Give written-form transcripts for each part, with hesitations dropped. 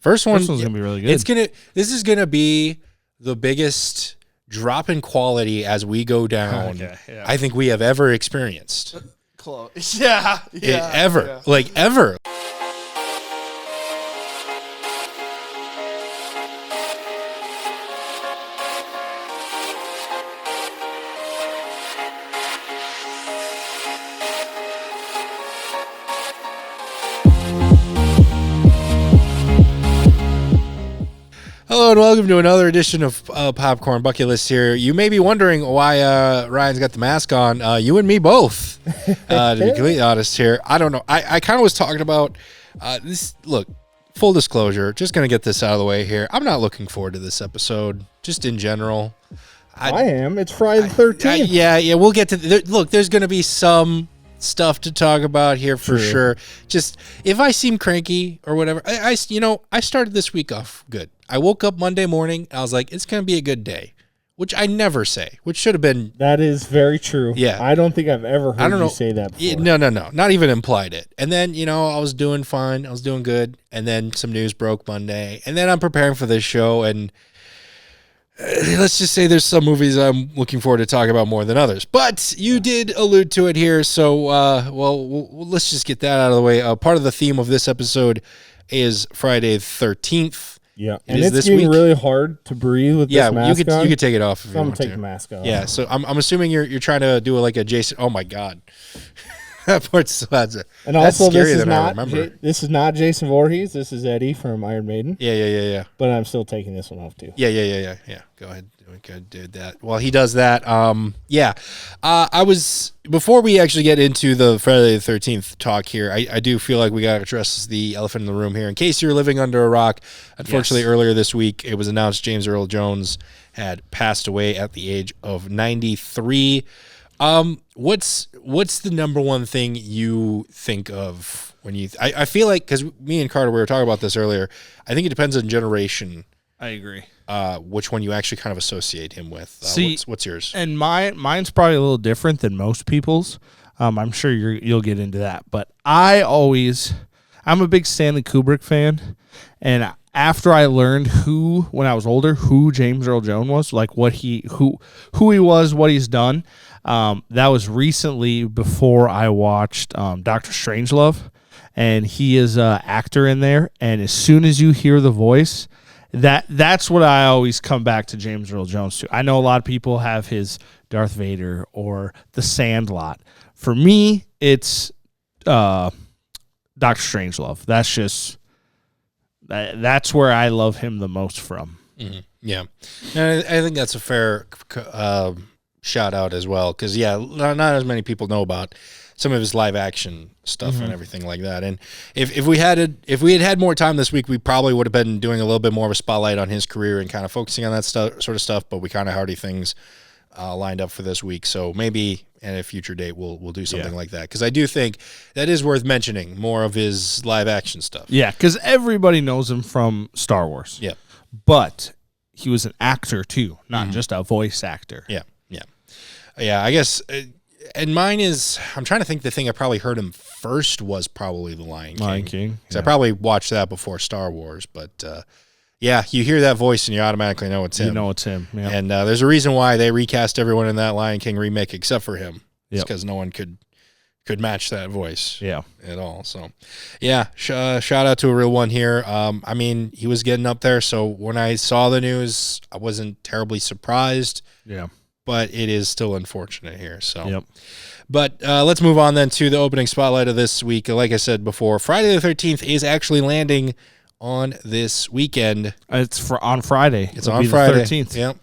First one's gonna be really good. This is gonna be the biggest drop in quality as we go down. I think we have ever experienced. Close. Yeah. Ever. Like ever. Hello and welcome to another edition of Popcorn Bucket List here. You may be wondering why Ryan's got the mask on. You and me both, to be completely honest here. I don't know. I kind of was talking about this. Look, full disclosure, just going to get this out of the way here. I'm not looking forward to this episode, just in general. I am. It's Friday the 13th. Yeah, we'll get to look, there's going to be some stuff to talk about here for sure. Just if I seem cranky or whatever, I started this week off good. I woke up Monday morning. I was like, it's going to be a good day, which I never say, which should have been. That is very true. Yeah. I don't think I've ever heard you say that before. No. Not even implied it. And then, I was doing fine. I was doing good. And then some news broke Monday. And then I'm preparing for this show. And let's just say there's some movies I'm looking forward to talking about more than others. But you did allude to it here. So, let's just get that out of the way. Part of the theme of this episode is Friday the 13th. Yeah, and it's getting really hard to breathe with this mask on. You could take it off if you want to. I'm going to take the mask off. Yeah, so I'm assuming you're trying to do like a Jason. Oh my God, that part still has it. And also, this is not Jason Voorhees. This is Eddie from Iron Maiden. Yeah. But I'm still taking this one off too. Yeah. Go ahead. Do that. While he does that, I was, before we actually get into the Friday the 13th talk here, I do feel like we got to address the elephant in the room here. In case you're living under a rock, unfortunately, earlier this week, it was announced James Earl Jones had passed away at the age of 93. What's the number one thing you think of when you? I feel like, because me and Carter, we were talking about this earlier. I think it depends on generation. I agree. Which one you actually kind of associate him with? What's yours? And mine's probably a little different than most people's. I'm sure you'll get into that, but I'm a big Stanley Kubrick fan, and after I learned when I was older, who James Earl Jones was, like who he was, what he's done. That was recently before I watched Dr. Strangelove, and he is an actor in there. And as soon as you hear the voice, that's what I always come back to James Earl Jones to. I know a lot of people have his Darth Vader or The Sandlot. For me, it's Dr. Strangelove. That's where I love him the most from. Mm-hmm. Yeah, and I think that's a fair shout out as well, because not as many people know about some of his live action stuff and everything like that. And if we had more time this week, we probably would have been doing a little bit more of a spotlight on his career and kind of focusing on that sort of stuff. But we kind of already things lined up for this week, so maybe at a future date we'll do something like that, because I do think that is worth mentioning, more of his live action stuff. Yeah, because everybody knows him from Star Wars. Yeah, but he was an actor too, not just a voice actor. Yeah. I guess. And mine is, I'm trying to think, the thing I probably heard him first was probably The Lion King. Because I probably watched that before Star Wars. But, you hear that voice and you automatically know it's him. You know it's him, yeah. And there's a reason why they recast everyone in that Lion King remake except for him. It's because no one could match that voice at all. So, shout out to a real one here. I mean, he was getting up there, so when I saw the news, I wasn't terribly surprised. Yeah. But it is still unfortunate here. So, But let's move on then to the opening spotlight of this week. Like I said before, Friday the 13th is actually landing on this weekend. It's on Friday. It's on Friday. The 13th. Yep.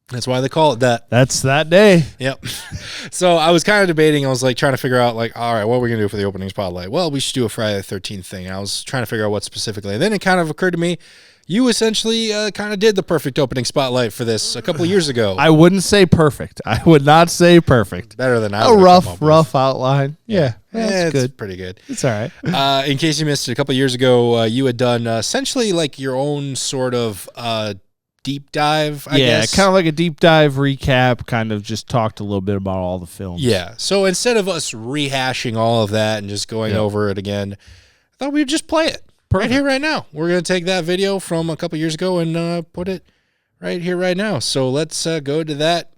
That's why they call it that. That's that day. Yep. So I was kind of debating. I was like trying to figure out, like, all right, what are we going to do for the opening spotlight? Well, we should do a Friday the 13th thing. I was trying to figure out what specifically. And then it kind of occurred to me, you essentially kind of did the perfect opening spotlight for this a couple of years ago. I wouldn't say perfect. I would not say perfect. Better than I would. A rough outline. Yeah. That's good. It's pretty good. It's all right. In case you missed it, a couple of years ago, you had done essentially like your own sort of deep dive, I guess. Yeah, kind of like a deep dive recap, kind of just talked a little bit about all the films. Yeah. So instead of us rehashing all of that and just going over it again, I thought we would just play it. right here, right now. We're going to take that video from a couple years ago and put it right here, right now. So let's go to that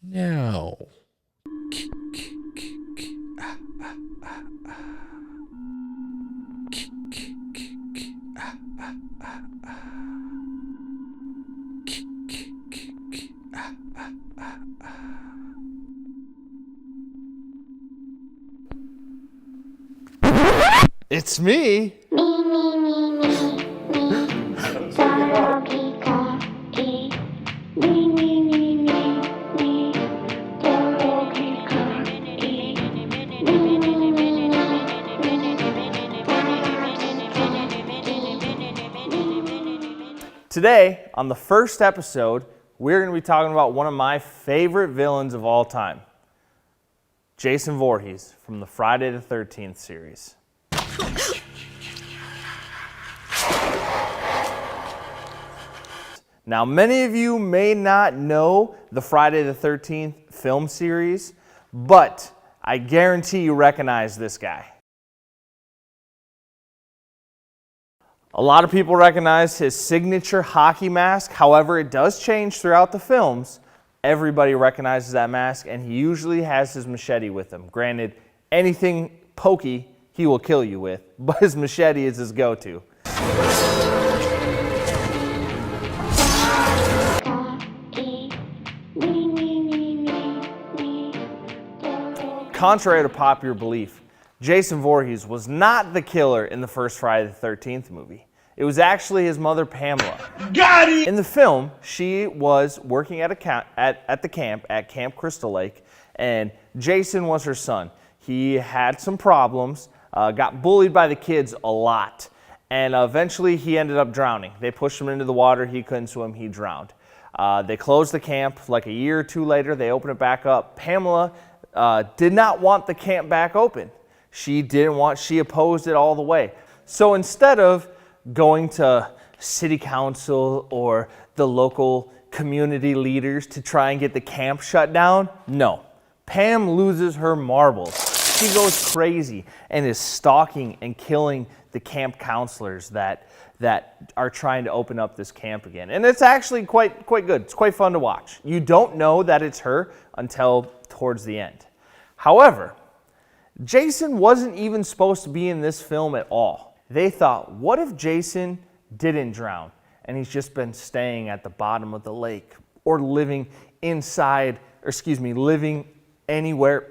now. It's me. Today, on the first episode, we're going to be talking about one of my favorite villains of all time, Jason Voorhees from the Friday the 13th series. Now, many of you may not know the Friday the 13th film series, but I guarantee you recognize this guy. A lot of people recognize his signature hockey mask. However, it does change throughout the films. Everybody recognizes that mask, and he usually has his machete with him. Granted, anything pokey he will kill you with, but his machete is his go-to. Contrary to popular belief, Jason Voorhees was not the killer in the first Friday the 13th movie. It was actually his mother, Pamela. Got it! In the film, she was working at the camp at Camp Crystal Lake, and Jason was her son. He had some problems, got bullied by the kids a lot, and eventually he ended up drowning. They pushed him into the water. He couldn't swim. He drowned. They closed the camp. Like a year or two later, they opened it back up. Pamela did not want the camp back open. She opposed it all the way. So instead of going to city council or the local community leaders to try and get the camp shut down, no. Pam loses her marbles. She goes crazy and is stalking and killing the camp counselors that are trying to open up this camp again. And it's actually quite good. It's quite fun to watch. You don't know that it's her until towards the end. However, Jason wasn't even supposed to be in this film at all. They thought, what if Jason didn't drown and he's just been staying at the bottom of the lake or living living anywhere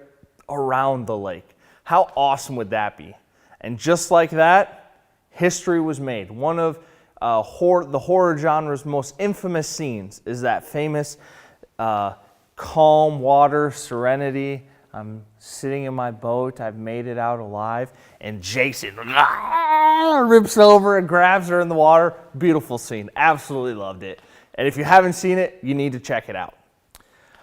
around the lake? How awesome would that be? And just like that, history was made. One of the horror genre's most infamous scenes is that famous calm water, serenity. I'm sitting in my boat, I've made it out alive, and Jason rips over and grabs her in the water. Beautiful scene. Absolutely loved it. And if you haven't seen it, you need to check it out.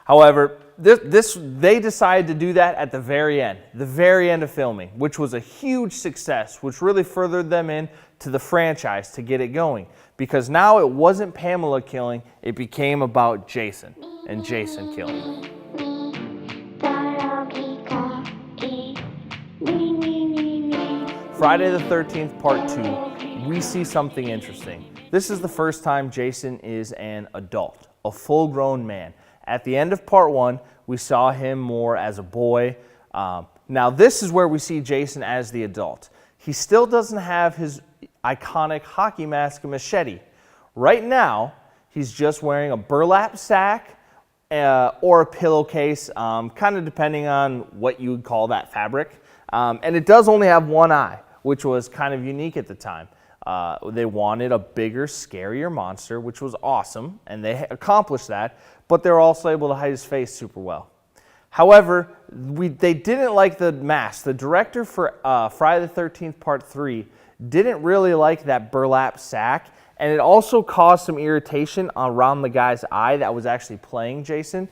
However, they decided to do that at the very end of filming, which was a huge success, which really furthered them into the franchise to get it going. Because now it wasn't Pamela killing, it became about Jason and Jason killing. Friday the 13th Part 2, we see something interesting. This is the first time Jason is an adult, a full-grown man. At the end of Part 1, we saw him more as a boy. Now this is where we see Jason as the adult. He still doesn't have his iconic hockey mask and machete. Right now, he's just wearing a burlap sack or a pillowcase, kind of depending on what you would call that fabric. And it does only have one eye, which was kind of unique at the time. They wanted a bigger, scarier monster, which was awesome, and they accomplished that, but they were also able to hide his face super well. However, they didn't like the mask. The director for Friday the 13th Part 3 didn't really like that burlap sack, and it also caused some irritation around the guy's eye that was actually playing Jason,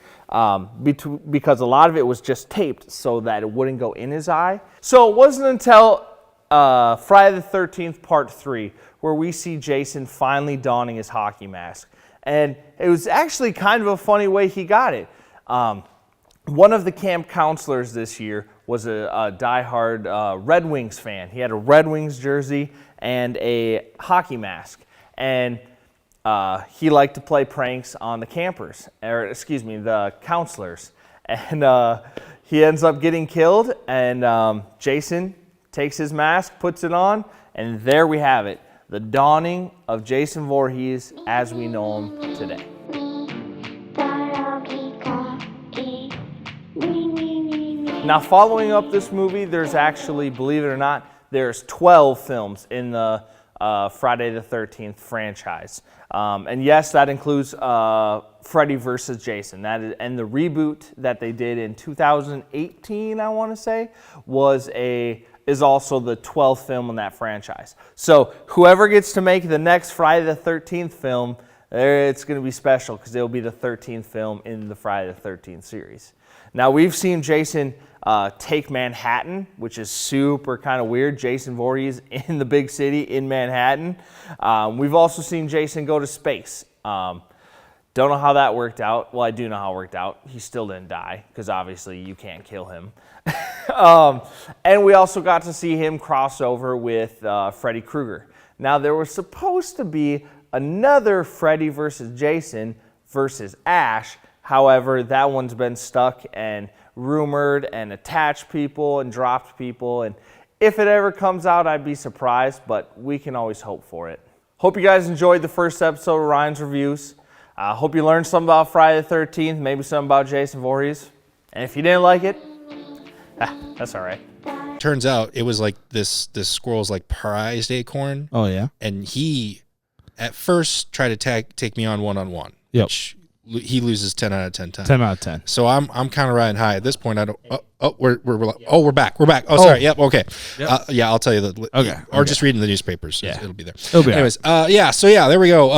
because a lot of it was just taped so that it wouldn't go in his eye. So it wasn't until Friday the 13th Part 3 where we see Jason finally donning his hockey mask. And it was actually kind of a funny way he got it. One of the camp counselors this year was a diehard Red Wings fan. He had a Red Wings jersey and a hockey mask. And he liked to play pranks on the campers, the counselors. And he ends up getting killed, and Jason takes his mask, puts it on, and there we have it. The dawning of Jason Voorhees as we know him today. Now, following up this movie, there's actually, believe it or not, there's 12 films in the Friday the 13th franchise. And yes, that includes Freddy vs. Jason. And the reboot that they did in 2018, I want to say, is also the 12th film in that franchise. So whoever gets to make the next Friday the 13th film, it's going to be special because it'll be the 13th film in the Friday the 13th series. Now, we've seen Jason take Manhattan, which is super kind of weird. Jason Voorhees in the big city in Manhattan. We've also seen Jason go to space. Don't know how that worked out. Well, I do know how it worked out. He still didn't die because obviously you can't kill him. And we also got to see him cross over with Freddy Krueger. Now, there was supposed to be another Freddy versus Jason versus Ash. However, that one's been stuck and rumored and attached people and dropped people. And if it ever comes out, I'd be surprised, but we can always hope for it. Hope you guys enjoyed the first episode of Ryan's Reviews. Hope you learned something about Friday the 13th, maybe something about Jason Voorhees. And if you didn't like it, that's all right. Turns out it was like this squirrel's like prized acorn. Oh, yeah? And he, at first, tried to take me on one-on-one. Yep. Which he loses 10 out of 10 times. 10 out of 10. So I'm kind of riding high at this point. I don't. We're back. Oh, sorry. Yep. Okay. Yep. Yeah, I'll tell you the. Okay. Or just reading the newspapers. Yeah. It'll be there. Anyways. Yeah. So yeah, there we go.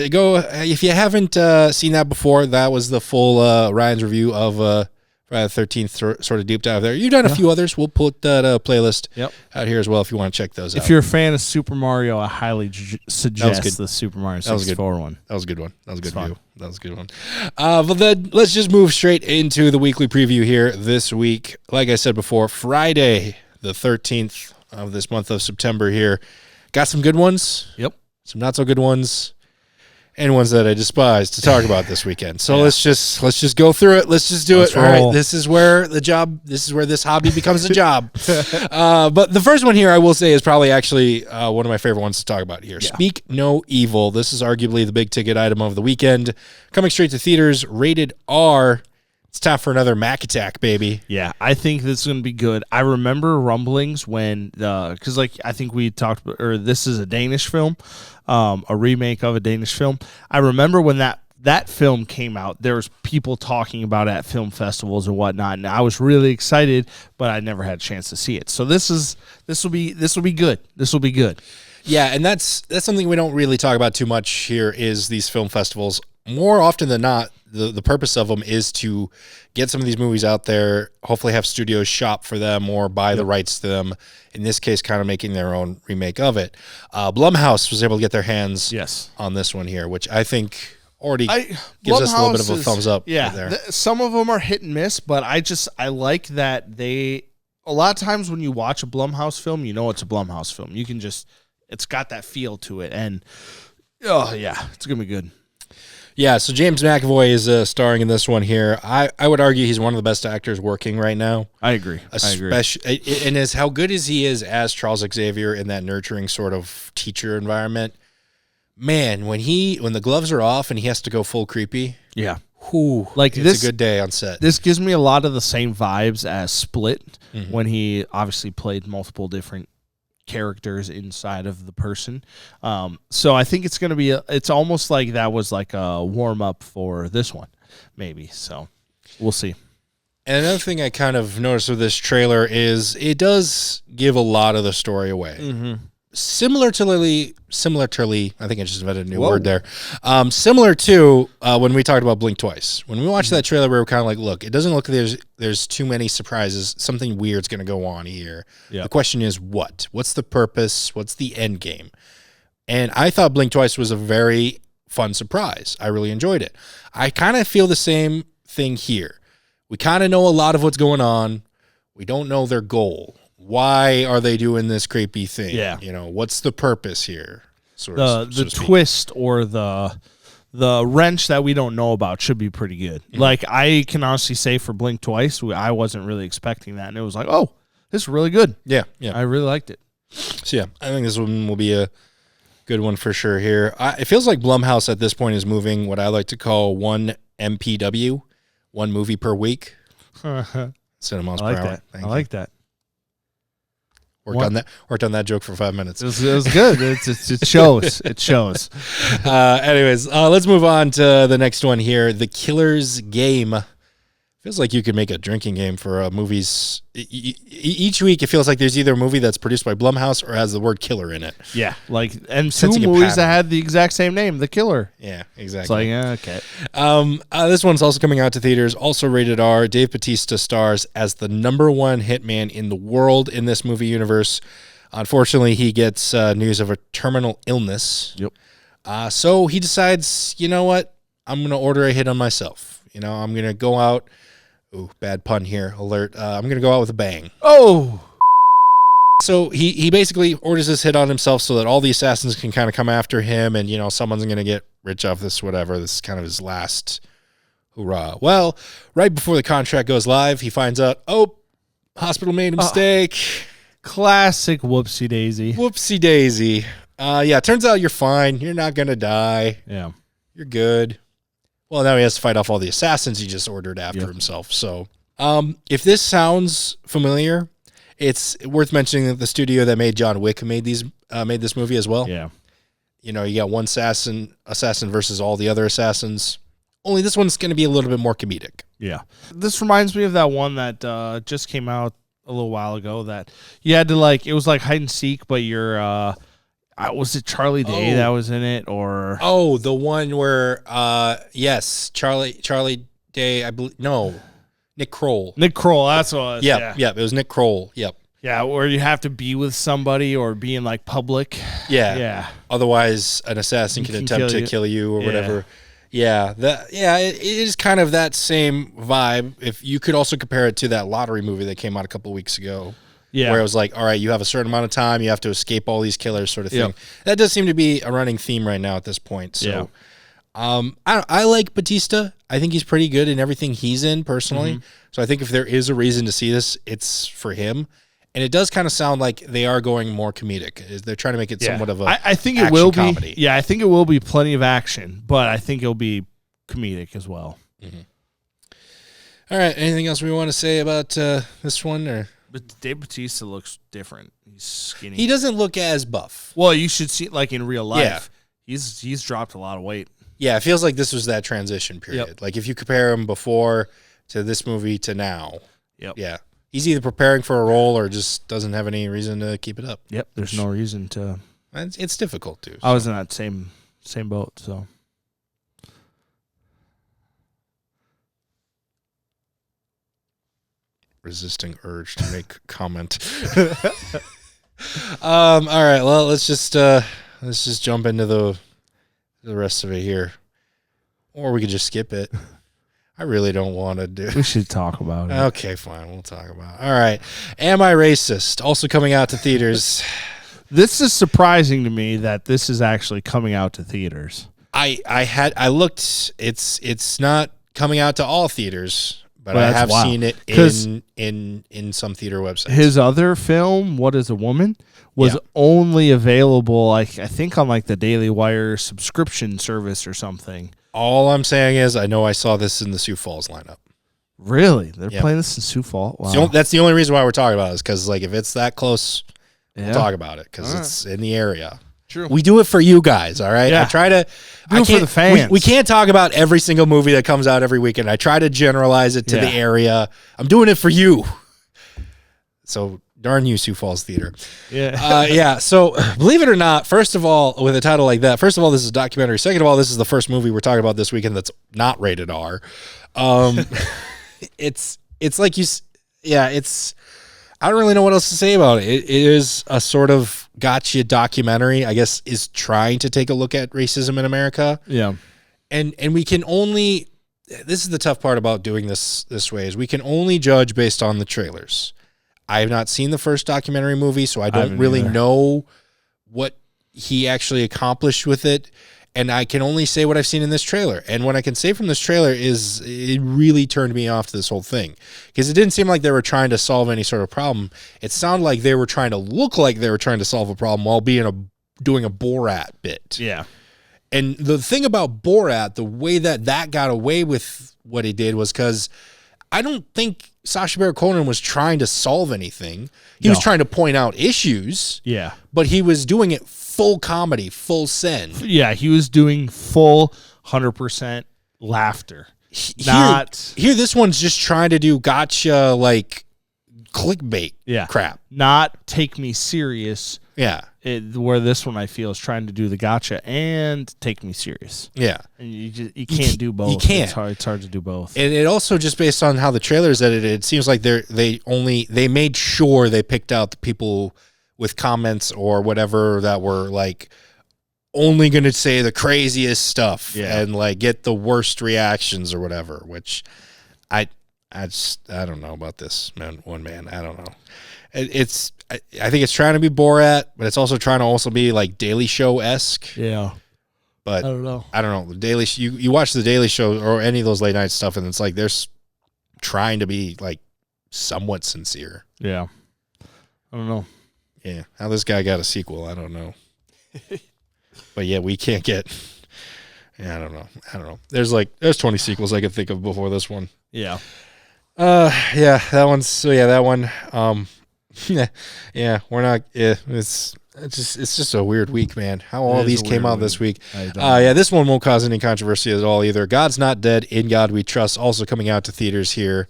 Go if you haven't seen that before. That was the full Ryan's review of Friday the 13th sort of deep dive there. You've done a few others. We'll put that playlist out here as well if you want to check those out. If you're a fan of Super Mario, I highly suggest the Super Mario 64 one. That was a good one. That was a good view. That was a good one. But then let's just move straight into the weekly preview here this week. Like I said before, Friday the 13th of this month of September here. Got some good ones. Yep. Some not so good ones. And ones that I despise to talk about this weekend. So let's just go through it. Let's just do it. All right. This is where this hobby becomes a job. But the first one here I will say is probably actually one of my favorite ones to talk about here. Yeah. Speak No Evil. This is arguably the big ticket item of the weekend. Coming straight to theaters, rated R. It's time for another Mac Attack, baby. Yeah, I think this is going to be good. I remember rumblings when, because I think we talked, or this is a Danish film, a remake of a Danish film. I remember when that film came out, there was people talking about it at film festivals and whatnot, and I was really excited, but I never had a chance to see it. So this will be good. This will be good. Yeah, and that's something we don't really talk about too much here is these film festivals. More often than not, the purpose of them is to get some of these movies out there, hopefully have studios shop for them or buy the rights to them. In this case, kind of making their own remake of it. Blumhouse was able to get their hands on this one here, which I think already gives us a little bit of a thumbs up. Yeah, right there. Some of them are hit and miss, but I like that a lot of times when you watch a Blumhouse film, you know it's a Blumhouse film. You can it's got that feel to it, and it's gonna be good. Yeah, so James McAvoy is starring in this one here. I would argue he's one of the best actors working right now. I agree. And as how good as he is as Charles Xavier in that nurturing sort of teacher environment, man, when the gloves are off and he has to go full creepy, it's a good day on set. This gives me a lot of the same vibes as Split, when he obviously played multiple different characters inside of the person. So I think it's going to be it's almost like that was like a warm up for this one, maybe. So we'll see. And another thing I kind of noticed with this trailer is it does give a lot of the story away. Similar to, I think I just invented a new word there. Similar to when we talked about Blink Twice. When we watched that trailer, we were kind of like, look, it doesn't look like there's too many surprises. Something weird's going to go on here. Yep. The question is what? What's the purpose? What's the end game? And I thought Blink Twice was a very fun surprise. I really enjoyed it. I kind of feel the same thing here. We kind of know a lot of what's going on. We don't know their goal. Why are they doing this creepy thing? Yeah. What's the purpose here? The twist or the wrench that we don't know about should be pretty good. Mm-hmm. Like, I can honestly say for Blink Twice, I wasn't really expecting that, and it was like, oh, this is really good. Yeah. I really liked it. So yeah, I think this one will be a good one for sure here. It feels like Blumhouse at this point is moving what I like to call one MPW, one movie per week. Cinemas per hour. I like that. Worked on that joke for 5 minutes. It was good. It shows. It shows. Anyways, let's move on to the next one here. The Killer's Game. Feels like you could make a drinking game for movies. Each week, it feels like there's either a movie that's produced by Blumhouse or has the word killer in it. Yeah, and two movies that had the exact same name, The Killer. Yeah, exactly. It's like, okay. This one's also coming out to theaters, also rated R. Dave Bautista stars as the #1 hitman in the world in this movie universe. Unfortunately, he gets news of a terminal illness. Yep. So he decides, you know what? I'm going to order a hit on myself. I'm going to go out. Ooh, bad pun here. Alert. I'm going to go out with a bang. Oh. So he basically orders this hit on himself so that all the assassins can kind of come after him and, someone's going to get rich off this, whatever. This is kind of his last hurrah. Well, right before the contract goes live, he finds out, hospital made a mistake. Classic whoopsie daisy. Whoopsie daisy. Yeah, turns out you're fine. You're not going to die. Yeah. You're good. Well, now he has to fight off all the assassins he just ordered after himself. So, if this sounds familiar, it's worth mentioning that the studio that made John Wick made this movie as well. Yeah. You got one assassin versus all the other assassins. Only this one's going to be a little bit more comedic. Yeah. This reminds me of that one that just came out a little while ago that you had to it was like hide and seek, but you're was it Charlie Day that was in it, or the one where yes, Charlie Day, I believe. No, Nick Kroll. That's what it was. Yeah, it was Nick Kroll. Yep. Yeah, where you have to be with somebody or be in public. Yeah. Otherwise, an assassin can attempt to kill you or whatever. Yeah, it is kind of that same vibe. If you could also compare it to that lottery movie that came out a couple of weeks ago. Yeah. Where it was like, all right, you have a certain amount of time, you have to escape all these killers, sort of thing. Yep. That does seem to be a running theme right now at this point. So, I like Bautista. I think he's pretty good in everything he's in personally. Mm-hmm. So I think if there is a reason to see this, it's for him. And it does kind of sound like they are going more comedic. They're trying to make it somewhat of a I think it will be comedy. Yeah, I think it will be plenty of action, but I think it'll be comedic as well. Mm-hmm. All right. Anything else we want to say about this one, or? But Dave Bautista looks different. He's skinny. He doesn't look as buff. Well, you should see in real life. Yeah. He's dropped a lot of weight. Yeah, it feels like this was that transition period. Yep. Like if you compare him before to this movie to now. Yep. Yeah. He's either preparing for a role or just doesn't have any reason to keep it up. Yep. There's no reason to. It's difficult too. So. I was in that same boat, so. Resisting urge to make comment. All right. Well, let's just jump into the rest of it here, or we could just skip it. I really don't want to do. We should talk about it. Okay, fine. We'll talk about it. All right. Am I Racist? Also coming out to theaters. This is surprising to me that this is actually coming out to theaters. I looked. It's not coming out to all theaters. But I have seen it in some theater websites. His other film, What Is a Woman, was only available, I think, on the Daily Wire subscription service or something. All I'm saying is I know I saw this in the Sioux Falls lineup. Really? They're playing this in Sioux Falls? Wow. That's the only reason why we're talking about it is because if it's that close, we'll talk about it because it's in the area. True. We do it for you guys, all right? Yeah. I try to do it for the fans. We can't talk about every single movie that comes out every weekend. I try to generalize it to the area. I'm doing it for you. So darn you, Sioux Falls Theater. Yeah. So believe it or not, first of all, with a title like that, first of all, this is a documentary. Second of all, this is the first movie we're talking about this weekend that's not rated R. It's like it's. I don't really know what else to say about it. It is a sort of gotcha documentary, I guess, is trying to take a look at racism in America. Yeah. And we can only, this is the tough part about doing this way, is we can only judge based on the trailers. I have not seen the first documentary movie, so I don't really know what he actually accomplished with it. And I can only say what I've seen in this trailer. And what I can say from this trailer is it really turned me off to this whole thing. Because it didn't seem like they were trying to solve any sort of problem. It sounded like they were trying to look like they were trying to solve a problem while doing a Borat bit. Yeah. And the thing about Borat, the way that got away with what he did was because I don't think Sacha Baron Cohen was trying to solve anything. He was trying to point out issues. Yeah. But he was doing it full comedy, full send. Yeah, he was doing full 100% laughter. Here, this one's just trying to do gotcha, like, clickbait crap. Not take me serious. Yeah. Where this one I feel is trying to do the gotcha and take me serious. Yeah. And you can't do both. You can't. It's hard to do both. And it also, just based on how the trailer's edited, it seems like they made sure they picked out the people with comments or whatever that were like only going to say the craziest stuff and like get the worst reactions or whatever, which I don't know about this man. I don't know. I think it's trying to be Borat, but it's also trying to also be like Daily Show-esque. Yeah. But I don't know. The Daily you watch the Daily Show or any of those late night stuff, and it's like they're trying to be like somewhat sincere. Yeah. I don't know. Yeah, how this guy got a sequel, I don't know. But yeah, we can't get. Yeah, I don't know. There's 20 sequels I could think of before this one. Yeah. Yeah, that one's. So yeah, that one. Yeah, we're not. Yeah, it's just a weird week, man. How all these came out this week. Yeah, this one won't cause any controversy at all either. God's Not Dead, In God We Trust, also coming out to theaters here.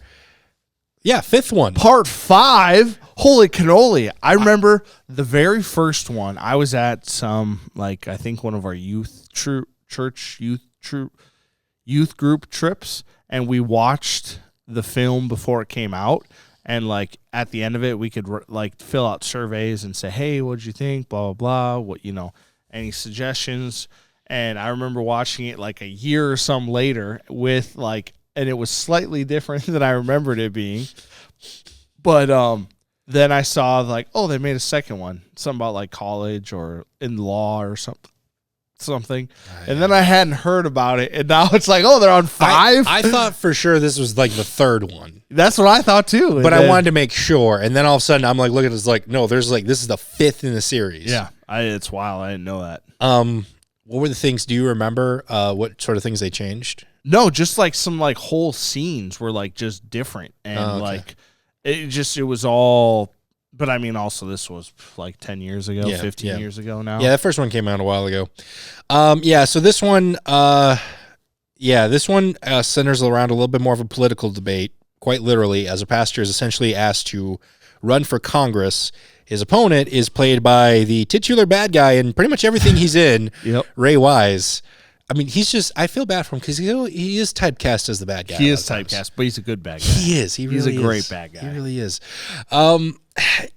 Yeah, fifth one. Part 5. Holy cannoli. I remember the very first one. I was at some, like, I think one of our youth group trips, and we watched the film before it came out. And, like, at the end of it, we could, like, fill out surveys and say, hey, what'd you think? Blah, blah, blah. What, any suggestions? And I remember watching it, like, a year or some later with, like, and it was slightly different than I remembered it being. But then I saw, like, oh, they made a second one. Something about, like, college or in law or something. And then I hadn't heard about it. And now it's like, oh, they're on 5? I thought for sure this was, like, the third one. That's what I thought, too. But I wanted to make sure. And then all of a sudden, I'm, like, looking at this, like, no, there's, like, this is the 5th in the series. Yeah. It's wild. I didn't know that. What were the things? Do you remember what sort of things they changed? No, just like some like whole scenes were like just different and like it was all. But I mean, also this was like 10 years ago, 15 years ago now. Yeah, that first one came out a while ago. So this one, centers around a little bit more of a political debate. Quite literally, as a pastor is essentially asked to run for Congress. His opponent is played by the titular bad guy in pretty much everything he's in, Ray Wise. I mean, I feel bad for him because he is typecast as the bad guy. He is typecast, but he's a good bad guy. He is. He's a great bad guy. He really is.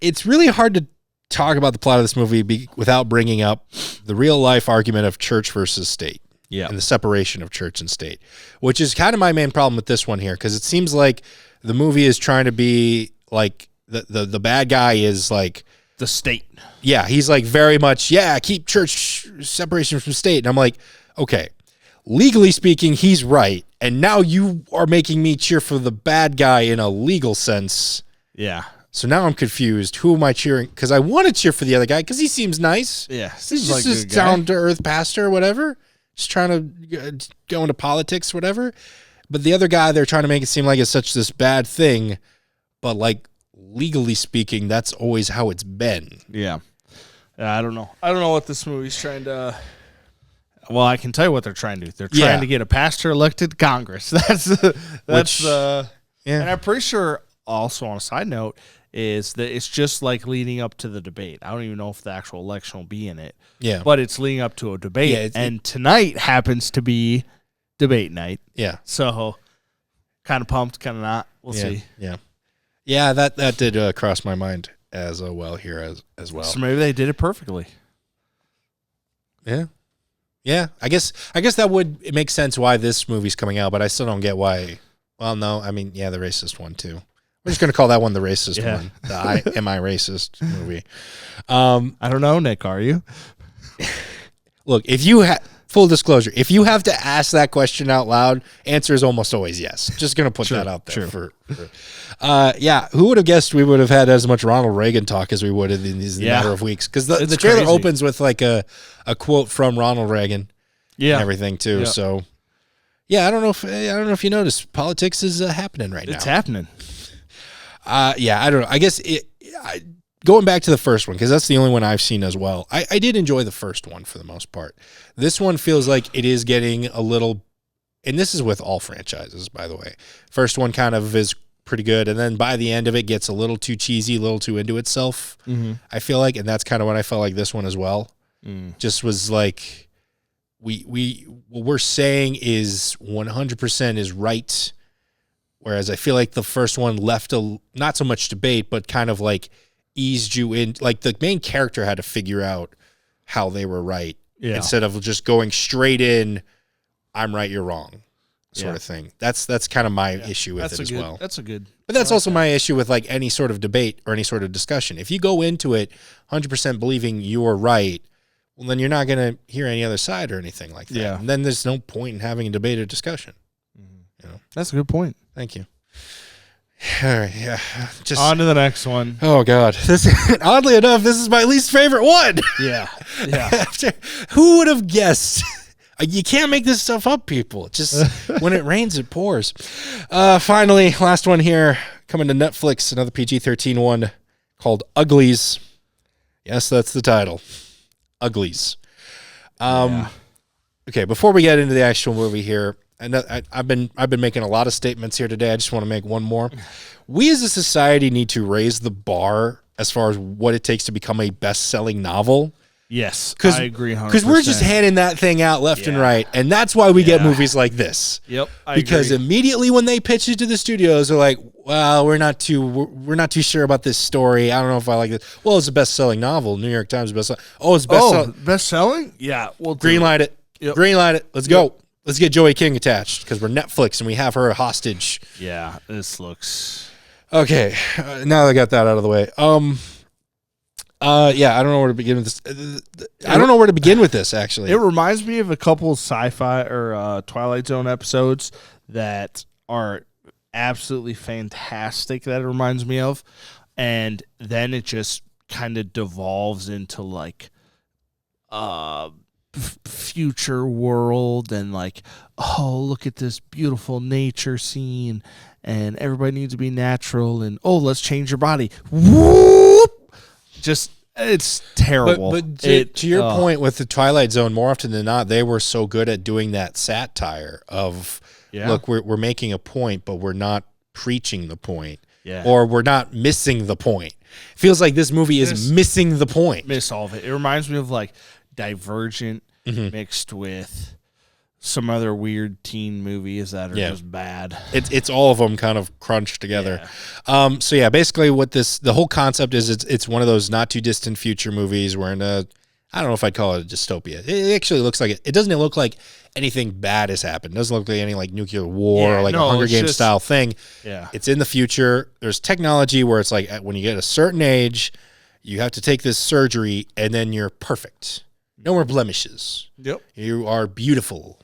It's really hard to talk about the plot of this movie without bringing up the real life argument of church versus state. Yeah. And the separation of church and state, which is kind of my main problem with this one here, because it seems like the movie is trying to be like the bad guy is like the state. Yeah, he's like very much, keep church separation from state. And I'm like, okay, legally speaking, he's right. And now you are making me cheer for the bad guy in a legal sense. Yeah. So now I'm confused. Who am I cheering? Because I want to cheer for the other guy because he seems nice. Yeah. He's just this down-to-earth pastor or whatever. Just trying to go into politics, whatever. But the other guy, they're trying to make it seem like it's such this bad thing. But like legally speaking, that's always how it's been. Yeah. I don't know. I don't know what this movie's trying to... Well, I can tell you what they're trying to do. They're trying to get a pastor elected to Congress. That's and I'm pretty sure, also on a side note, is that it's just like leading up to the debate. I don't even know if the actual election will be in it. Yeah. But it's leading up to a debate. And tonight happens to be debate night. Yeah. So kind of pumped, kind of not. We'll see. Yeah. Yeah, that did cross my mind as well here as well. So maybe they did it perfectly. Yeah. Yeah, I guess that would make sense why this movie's coming out, but I still don't get why. Well, no, I mean, the racist one too. We're just gonna call that one the racist one. The Am I Racist movie. I don't know, Nick. Are you? Look, if you full disclosure, if you have to ask that question out loud, answer is almost always yes. Just gonna put that out there. Who would have guessed we would have had as much Ronald Reagan talk as we would in these matter of weeks? Because the trailer opens with like a quote from Ronald Reagan, and everything too. Yeah. So, I don't know if you noticed, politics is happening right now. It's happening. I don't know. I guess going back to the first one, because that's the only one I've seen as well. I did enjoy the first one for the most part. This one feels like it is getting a little, and this is with all franchises, by the way. First one kind of is pretty good, and then by the end of it gets a little too cheesy, a little too into itself, I feel like, and that's kind of what I felt like this one as well. Just was like, what we're saying is 100% is right, whereas I feel like the first one left not so much debate, but kind of like eased you in, like the main character had to figure out how they were right instead of just going straight in, I'm right, you're wrong sort of thing. That's kind of my issue with it as well. That's a good. But that's also my issue with like any sort of debate or any sort of discussion. If you go into it 100% believing you're right, well, then you're not going to hear any other side or anything like that. Yeah. And then there's no point in having a debate or discussion. You know? That's a good point. Thank you. All right, just on to the next one. Oh God, oddly enough, this is my least favorite one. Yeah. Who would have guessed? You can't make this stuff up, people. Just when it rains, it pours. Finally, last one here, coming to Netflix, another PG-13 one called Uglies. Yes, that's the title, Uglies. Okay, before we get into the actual movie here. I've been making a lot of statements here today. I just want to make one more. We as a society need to raise the bar as far as what it takes to become a best-selling novel. Yes, I agree 100%. Because we're just handing that thing out left and right, and that's why we get movies like this. Yep, because immediately when they pitch it to the studios, they're like, "Well, we're not too sure about this story. I don't know if I like this." Well, it's a best-selling novel. New York Times bestseller. Oh, it's best-selling. Yeah, well, greenlight it. Yep. Greenlight it. Let's go. Let's get Joey King attached because we're Netflix and we have her hostage. Yeah, this looks okay. Now that I got that out of the way. I don't know where to begin with this. I don't know where to begin with this. Actually, it reminds me of a couple sci-fi or Twilight Zone episodes that are absolutely fantastic. That it reminds me of, and then it just kind of devolves into like, future world and like, oh, look at this beautiful nature scene and everybody needs to be natural and let's change your body. Whoop! Just it's terrible. But to your point with the Twilight Zone, more often than not, they were so good at doing that satire of look, we're making a point, but we're not preaching the point. Yeah. Or we're not missing the point. Feels like this movie is missing the point. Miss all of it. It reminds me of like Divergent mixed with some other weird teen movies that are just bad. It's all of them kind of crunched together. Yeah. Basically what the whole concept is, it's one of those not too distant future movies. We're in I don't know if I'd call it a dystopia. It actually looks like it doesn't look like anything bad has happened. It doesn't look like any like nuclear war or like a Hunger Games style thing. Yeah. It's in the future. There's technology where it's like when you get a certain age, you have to take this surgery and then you're perfect. No more blemishes. Yep. You are beautiful.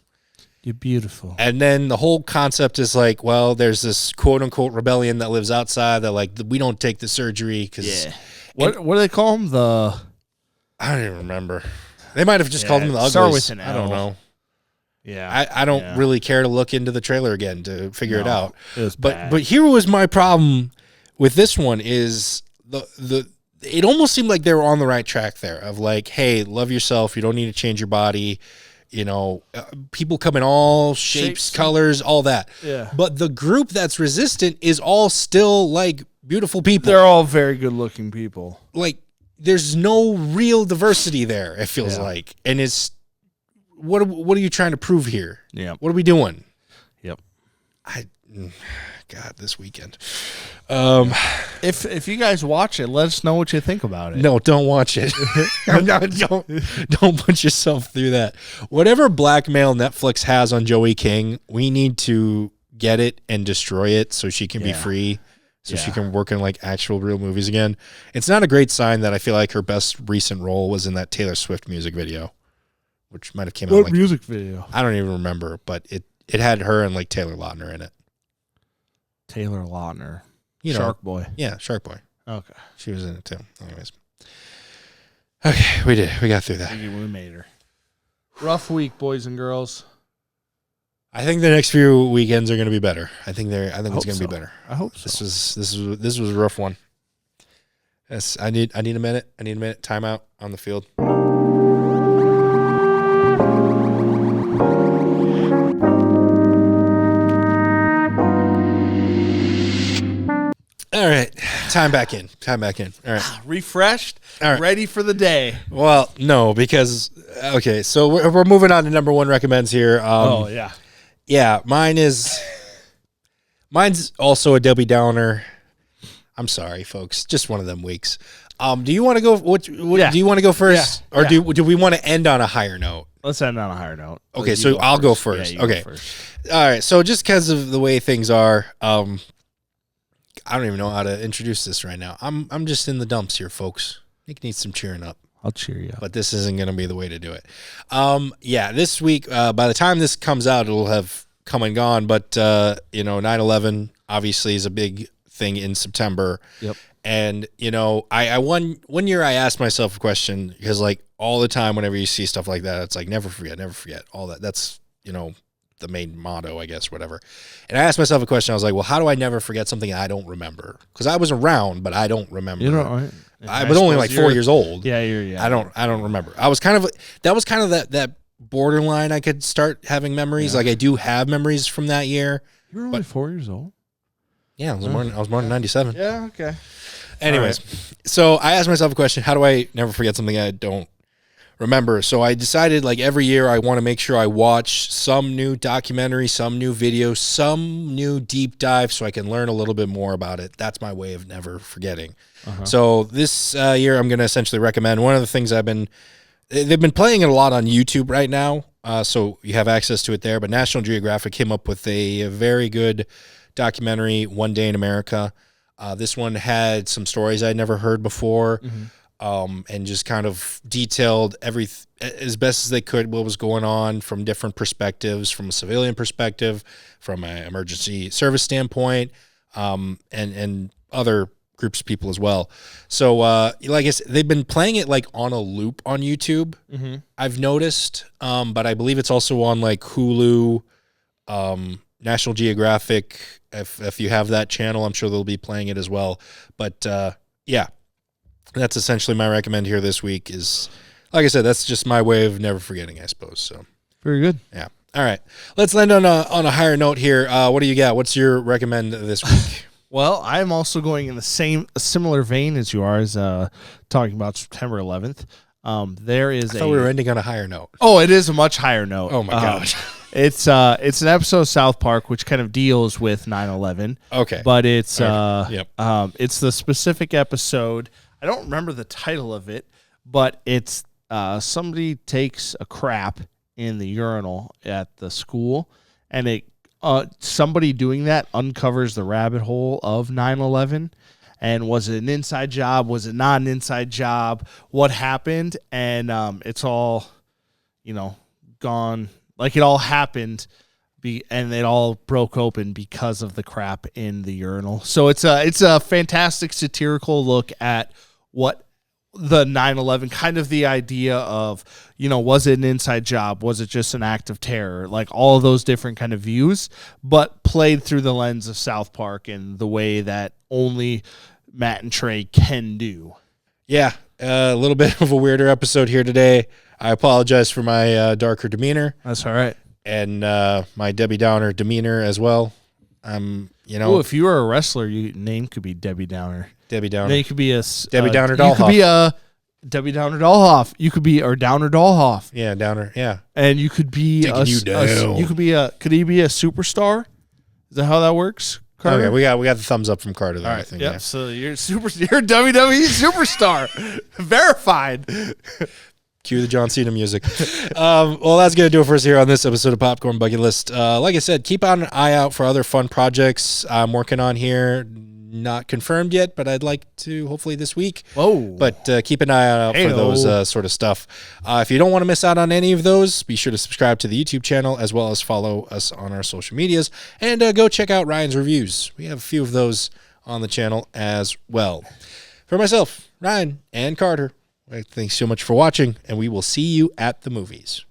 You're beautiful. And then the whole concept is like, well, there's this quote unquote rebellion that lives outside that like, we don't take the surgery because. Yeah. What do they call them? I don't even remember. They might have just called them the Uglies. Start with an L. I don't know. Yeah. I don't really care to look into the trailer again to figure it out. It was bad. But here was my problem with this one is it almost seemed like they were on the right track there of like, hey, love yourself. You don't need to change your body. You know, people come in all shapes, colors, all that. Yeah. But the group that's resistant is all still like beautiful people. They're all very good looking people. Like there's no real diversity there. It feels like, and it's what are you trying to prove here? Yeah. What are we doing? Yep. God, this weekend. If you guys watch it, let us know what you think about it. No, don't watch it. Don't put yourself through that. Whatever blackmail Netflix has on Joey King, we need to get it and destroy it so she can be free. so she can work in like actual real movies again. It's not a great sign that I feel like her best recent role was in that Taylor Swift music video, which might have came out What like music video? I don't even remember, but it had her and like Taylor Lautner in it. Taylor Lautner. You know, Shark Boy. Yeah, Shark Boy. Okay. She was in it too. Anyways. Okay, we did it. We got through that. We made her. Rough week, boys and girls. I think the next few weekends are going to be better. I think it's going to be better. I hope so. This was a rough one. Yes, I need a minute. I need a minute. Timeout on the field. All right, time back in. All right, Refreshed, all right, ready for the day. Well, no, because okay, so we're moving on to number one recommends here. Yeah, mine's also a Debbie Downer. I'm sorry, folks, just one of them weeks. Do you want to go? Do you want to go first, or do we want to end on a higher note? Let's end on a higher note. Okay, so I'll go first. Yeah, okay, all right. So just because of the way things are, I don't even know how to introduce this right now. I'm just in the dumps here, folks. Nick needs some cheering up. I'll cheer you up. But this isn't going to be the way to do it. This week, by the time this comes out, it'll have come and gone. But, 9/11 obviously is a big thing in September. Yep. And, I one year I asked myself a question because, like, all the time whenever you see stuff like that, it's like, never forget, all that. That's, the main motto, I guess, whatever. And I asked myself a question. I was like, well, how do I never forget something I don't remember? Because I was around, but I don't remember. I was only like 4 years old. Yeah. I don't remember. That was kind of that borderline. I could start having memories. Like I do have memories from that year. You were only 4 years old? Yeah, I was born in 97. Yeah, okay. Anyways, so I asked myself a question. How do I never forget something I don't remember? So I decided, like, every year I want to make sure I watch some new documentary, some new video, some new deep dive so I can learn a little bit more about it. That's my way of never forgetting. So this year I'm going to essentially recommend one of the things they've been playing it a lot on YouTube right now. So you have access to it there, but National Geographic came up with a very good documentary, One Day in America. This one had some stories I'd never heard before. And just kind of detailed as best as they could what was going on from different perspectives, from a civilian perspective, from an emergency service standpoint, and other groups of people as well. So, like I said, they've been playing it like on a loop on YouTube. I've noticed, but I believe it's also on like Hulu, National Geographic. If you have that channel, I'm sure they'll be playing it as well. But yeah. That's essentially my recommend here this week is, like I said, that's just my way of never forgetting, I suppose. So very good. Yeah. All right. Let's land on a higher note here. What do you got? What's your recommend this week? Well, I'm also going in a similar vein as you are, as talking about September 11th. There is I thought we were ending on a higher note. Oh, it is a much higher note. Oh my gosh. It's an episode of South Park which kind of deals with 9/11. Okay. But it's it's the specific episode. I don't remember the title of it, but it's somebody takes a crap in the urinal at the school, and somebody doing that uncovers the rabbit hole of 9/11. And was it an inside job? Was it not an inside job? What happened? And it's all, gone. Like it all happened, and it all broke open because of the crap in the urinal. So it's a fantastic satirical look at what the 9/11, kind of the idea of, was it an inside job? Was it just an act of terror? Like all of those different kind of views, but played through the lens of South Park and the way that only Matt and Trey can do. Yeah, a little bit of a weirder episode here today. I apologize for my darker demeanor. That's all right. And my Debbie Downer demeanor as well. If you were a wrestler, your name could be Debbie Downer. Debbie Downer. Then you could be a Debbie Downer Dollhoff. You could be a Debbie Downer Dollhoff. You could be or Downer Dollhoff. Yeah, Downer. Yeah. And you could be Could he be a superstar? Is that how that works? Carter? Okay, we got the thumbs up from Carter there. All right. I think. Yep. Yeah. So you're a WWE superstar, verified. Cue the John Cena music. Well, that's going to do it for us here on this episode of Popcorn Bucket List. Like I said, keep on an eye out for other fun projects I'm working on here. Not confirmed yet, but I'd like to hopefully this week. Whoa. But keep an eye out for those sort of stuff. If you don't want to miss out on any of those, be sure to subscribe to the YouTube channel as well as follow us on our social medias. And go check out Ryan's reviews. We have a few of those on the channel as well. For myself, Ryan, and Carter, thanks so much for watching, and we will see you at the movies.